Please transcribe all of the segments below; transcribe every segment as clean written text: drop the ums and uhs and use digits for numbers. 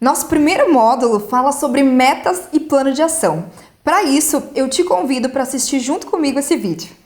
Nosso primeiro módulo fala sobre metas e plano de ação. Para isso, eu te convido para assistir junto comigo esse vídeo.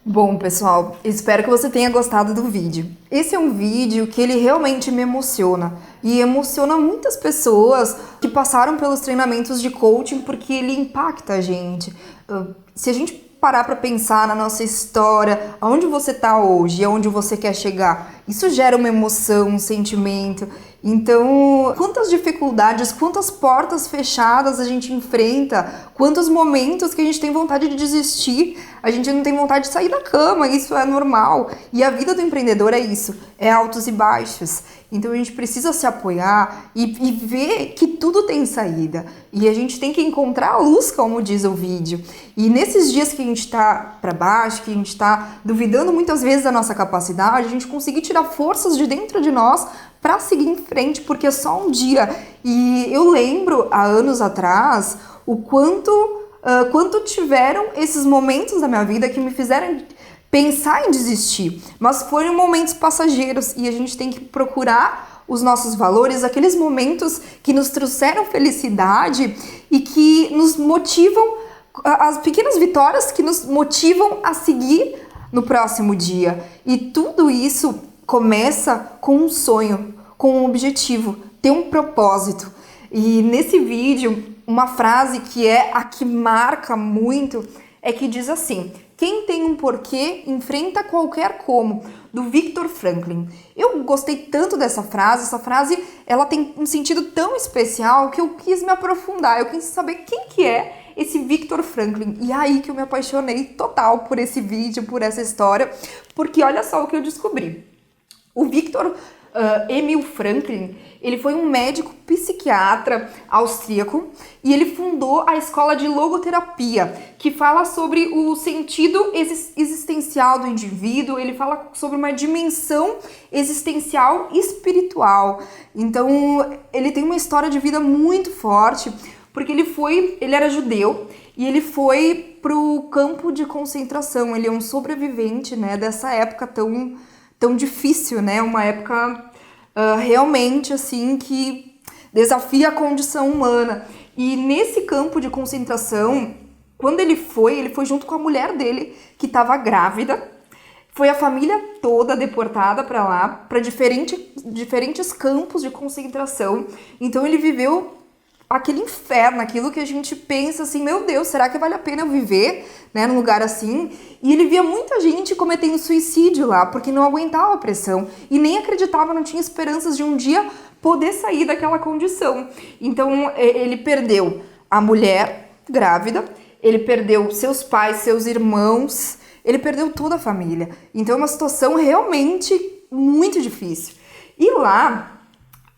Bom, pessoal, espero que você tenha gostado do vídeo. Esse é um vídeo que ele realmente me emociona e emociona muitas pessoas que passaram pelos treinamentos de coaching porque ele impacta a gente. Se a gente parar para pensar na nossa história, aonde você está hoje, aonde você quer chegar, isso gera uma emoção, um sentimento. Então, quantas dificuldades, quantas portas fechadas a gente enfrenta, quantos momentos que a gente tem vontade de desistir, a gente não tem vontade de sair da cama, isso é normal. E a vida do empreendedor é isso, é altos e baixos. Então a gente precisa se apoiar e ver que tudo tem saída. E a gente tem que encontrar a luz, como diz o vídeo. E nesses dias que a gente tá para baixo, que a gente tá duvidando muitas vezes da nossa capacidade, a gente conseguir tirar forças de dentro de nós para seguir em frente, porque é só um dia. E eu lembro, há anos atrás, o quanto quanto tiveram esses momentos da minha vida que me fizeram pensar em desistir, mas foram momentos passageiros e a gente tem que procurar os nossos valores, aqueles momentos que nos trouxeram felicidade e que nos motivam, as pequenas vitórias que nos motivam a seguir no próximo dia. E tudo isso começa com um sonho, com um objetivo, ter um propósito. E nesse vídeo, uma frase que é a que marca muito é que diz assim: quem tem um porquê enfrenta qualquer como, do Viktor Frankl. Eu gostei tanto dessa frase, essa frase ela tem um sentido tão especial que eu quis me aprofundar, eu quis saber quem que é esse Viktor Frankl. E aí que eu me apaixonei total por esse vídeo, por essa história, porque olha só o que eu descobri. O Viktor Emil Frankl, ele foi um médico psiquiatra austríaco e ele fundou a escola de logoterapia, que fala sobre o sentido existencial do indivíduo, ele fala sobre uma dimensão existencial espiritual. Então, ele tem uma história de vida muito forte, porque ele era judeu e ele foi pro campo de concentração, ele é um sobrevivente, né, dessa época tão difícil, né? Uma época realmente assim que desafia a condição humana. E nesse campo de concentração, quando ele foi junto com a mulher dele, que estava grávida. Foi a família toda deportada para lá, para diferentes campos de concentração. Então ele viveu aquele inferno, aquilo que a gente pensa assim, meu Deus, será que vale a pena eu viver, né, num lugar assim? E ele via muita gente cometendo suicídio lá, porque não aguentava a pressão e nem acreditava, não tinha esperanças de um dia poder sair daquela condição. Então ele perdeu a mulher grávida, ele perdeu seus pais, seus irmãos, ele perdeu toda a família. Então é uma situação realmente muito difícil. E lá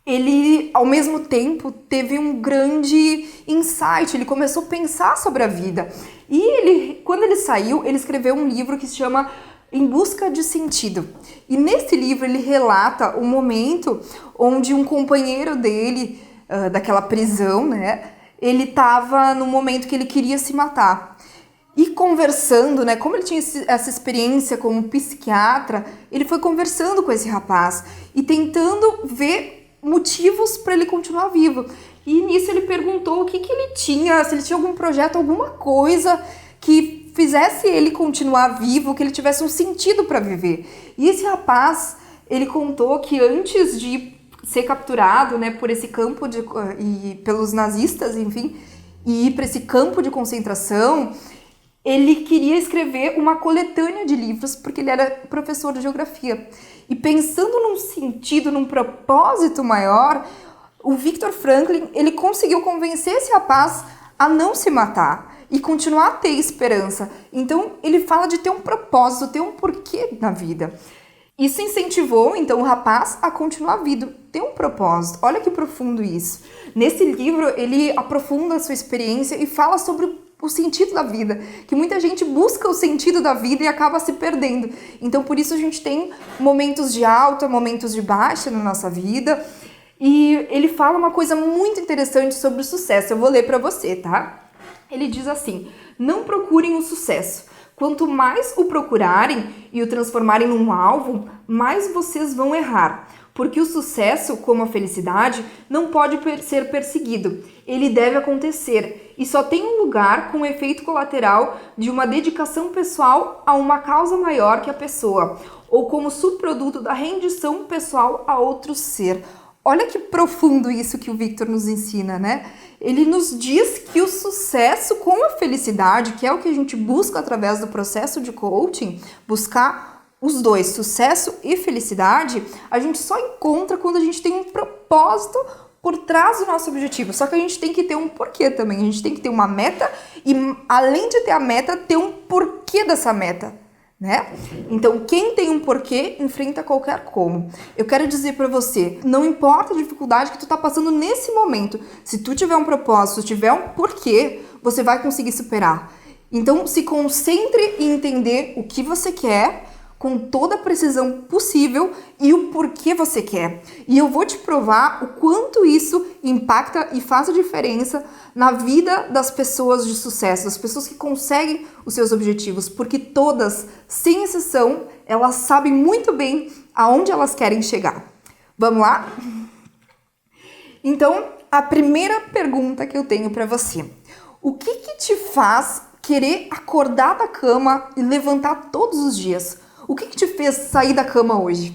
ele, ao mesmo tempo, teve um grande insight, ele começou a pensar sobre a vida. E quando ele saiu, ele escreveu um livro que se chama Em Busca de Sentido. E nesse livro ele relata um momento onde um companheiro dele, daquela prisão, né, ele estava no momento que ele queria se matar. E conversando, né, como ele tinha essa experiência como psiquiatra, ele foi conversando com esse rapaz e tentando ver motivos para ele continuar vivo. E nisso ele perguntou o que ele tinha, se ele tinha algum projeto, alguma coisa que fizesse ele continuar vivo, que ele tivesse um sentido para viver. E esse rapaz, ele contou que antes de ser capturado, né, por esse campo e pelos nazistas, enfim, e ir para esse campo de concentração, ele queria escrever uma coletânea de livros, porque ele era professor de geografia. E pensando num sentido, num propósito maior, o Viktor Frankl, ele conseguiu convencer esse rapaz a não se matar e continuar a ter esperança. Então, ele fala de ter um propósito, ter um porquê na vida. Isso incentivou, então, o rapaz a continuar vivo, ter um propósito. Olha que profundo isso. Nesse livro, ele aprofunda a sua experiência e fala sobre o sentido da vida, que muita gente busca o sentido da vida e acaba se perdendo. Então, por isso a gente tem momentos de alta, momentos de baixa na nossa vida. E ele fala uma coisa muito interessante sobre o sucesso. Eu vou ler para você, tá? Ele diz assim: não procurem o sucesso. Quanto mais o procurarem e o transformarem num alvo, mais vocês vão errar. Porque o sucesso, como a felicidade, não pode ser perseguido. Ele deve acontecer e só tem um lugar com o efeito colateral de uma dedicação pessoal a uma causa maior que a pessoa, ou como subproduto da rendição pessoal a outro ser. Olha que profundo isso que o Viktor nos ensina, né? Ele nos diz que o sucesso com a felicidade, que é o que a gente busca através do processo de coaching, buscar os dois, sucesso e felicidade, a gente só encontra quando a gente tem um propósito por trás do nosso objetivo. Só que a gente tem que ter um porquê também. A gente tem que ter uma meta e, além de ter a meta, ter um porquê dessa meta, né? Então, quem tem um porquê, enfrenta qualquer como. Eu quero dizer pra você, não importa a dificuldade que tu tá passando nesse momento, se tu tiver um propósito, tiver um porquê, você vai conseguir superar. Então, se concentre em entender o que você quer, com toda a precisão possível e o porquê você quer. E eu vou te provar o quanto isso impacta e faz a diferença na vida das pessoas de sucesso, das pessoas que conseguem os seus objetivos, porque todas, sem exceção, elas sabem muito bem aonde elas querem chegar. Vamos lá? Então, a primeira pergunta que eu tenho para você: o que te faz querer acordar da cama e levantar todos os dias? O que te fez sair da cama hoje?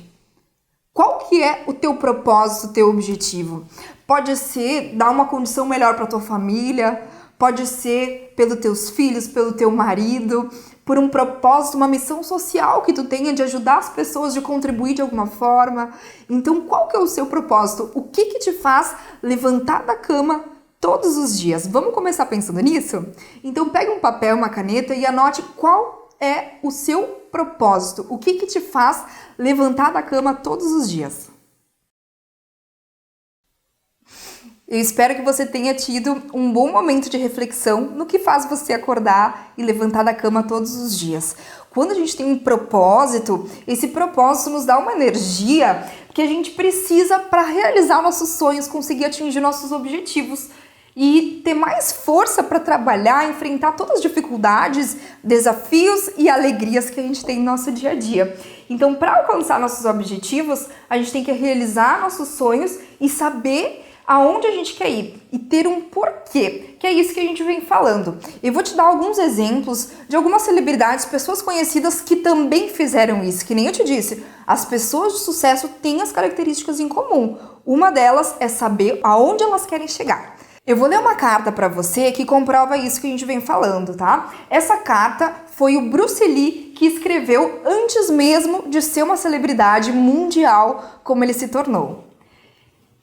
Qual que é o teu propósito, o teu objetivo? Pode ser dar uma condição melhor para tua família, pode ser pelos teus filhos, pelo teu marido, por um propósito, uma missão social que tu tenha de ajudar as pessoas, de contribuir de alguma forma. Então, qual que é o seu propósito? O que te faz levantar da cama todos os dias? Vamos começar pensando nisso? Então, pegue um papel, uma caneta e anote qual é o seu propósito. O que te faz levantar da cama todos os dias? Eu espero que você tenha tido um bom momento de reflexão no que faz você acordar e levantar da cama todos os dias. Quando a gente tem um propósito, esse propósito nos dá uma energia que a gente precisa para realizar nossos sonhos, conseguir atingir nossos objetivos e ter mais força para trabalhar, enfrentar todas as dificuldades, desafios e alegrias que a gente tem no nosso dia a dia. Então, para alcançar nossos objetivos, a gente tem que realizar nossos sonhos e saber aonde a gente quer ir e ter um porquê, que é isso que a gente vem falando. Eu vou te dar alguns exemplos de algumas celebridades, pessoas conhecidas que também fizeram isso, que nem eu te disse, as pessoas de sucesso têm as características em comum. Uma delas é saber aonde elas querem chegar. Eu vou ler uma carta para você que comprova isso que a gente vem falando, tá? Essa carta foi o Bruce Lee que escreveu antes mesmo de ser uma celebridade mundial como ele se tornou.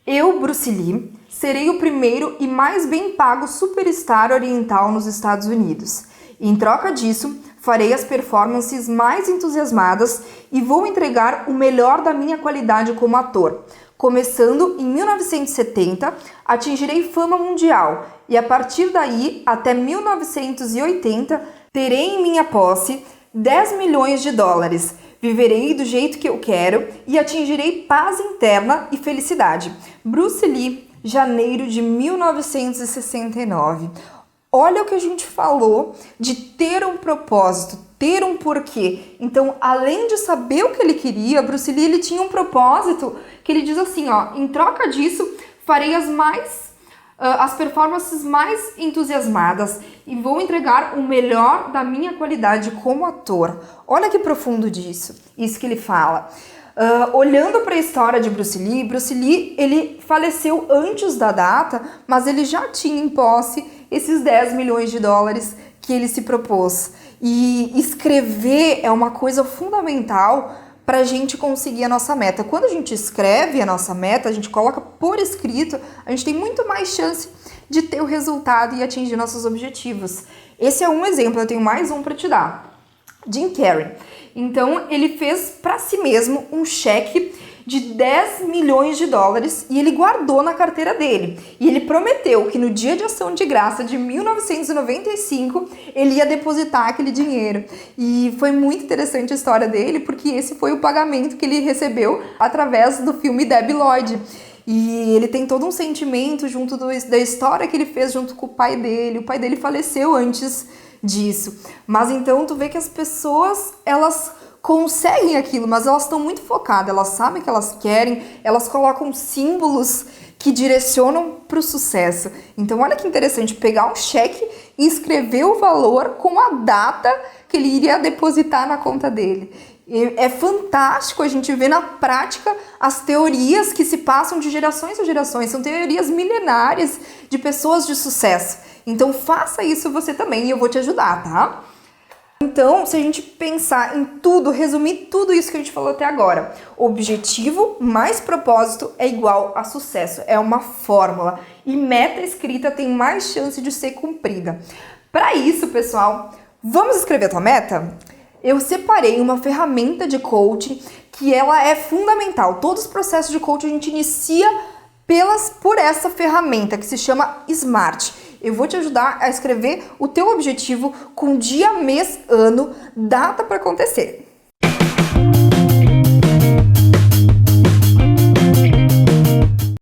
Eu, Bruce Lee, serei o primeiro e mais bem pago superstar oriental nos Estados Unidos. Em troca disso, farei as performances mais entusiasmadas e vou entregar o melhor da minha qualidade como ator. Começando em 1970, atingirei fama mundial e a partir daí, até 1980, terei em minha posse 10 milhões de dólares. Viverei do jeito que eu quero e atingirei paz interna e felicidade. Bruce Lee, janeiro de 1969. Olha o que a gente falou de ter um propósito, ter um porquê. Então, além de saber o que ele queria, Bruce Lee ele tinha um propósito que ele diz assim, ó, em troca disso, farei as performances mais entusiasmadas e vou entregar o melhor da minha qualidade como ator. Olha que profundo isso que ele fala. Olhando para a história de Bruce Lee, ele faleceu antes da data, mas ele já tinha em posse esses 10 milhões de dólares que ele se propôs. E escrever é uma coisa fundamental para a gente conseguir a nossa meta. Quando a gente escreve a nossa meta, a gente coloca por escrito, a gente tem muito mais chance de ter o resultado e atingir nossos objetivos. Esse é um exemplo, eu tenho mais um para te dar. Jim Carrey. Então, ele fez para si mesmo um cheque de 10 milhões de dólares e ele guardou na carteira dele. E ele prometeu que no dia de ação de graça de 1995, ele ia depositar aquele dinheiro. E foi muito interessante a história dele, porque esse foi o pagamento que ele recebeu através do filme Debi Lloyd. E ele tem todo um sentimento junto da história que ele fez junto com o pai dele. O pai dele faleceu antes disso. Mas então tu vê que as pessoas, elas conseguem aquilo, mas elas estão muito focadas, elas sabem o que elas querem, elas colocam símbolos que direcionam para o sucesso. Então olha que interessante, pegar um cheque e escrever o valor com a data que ele iria depositar na conta dele. E é fantástico a gente ver na prática as teorias que se passam de gerações a gerações, são teorias milenárias de pessoas de sucesso. Então faça isso você também e eu vou te ajudar, tá? Então, se a gente pensar em tudo, resumir tudo isso que a gente falou até agora, objetivo mais propósito é igual a sucesso, é uma fórmula e meta escrita tem mais chance de ser cumprida. Para isso, pessoal, vamos escrever a tua meta? Eu separei uma ferramenta de coaching que ela é fundamental. Todos os processos de coaching a gente inicia por essa ferramenta que se chama SMART. Eu vou te ajudar a escrever o teu objetivo com dia, mês, ano, data para acontecer.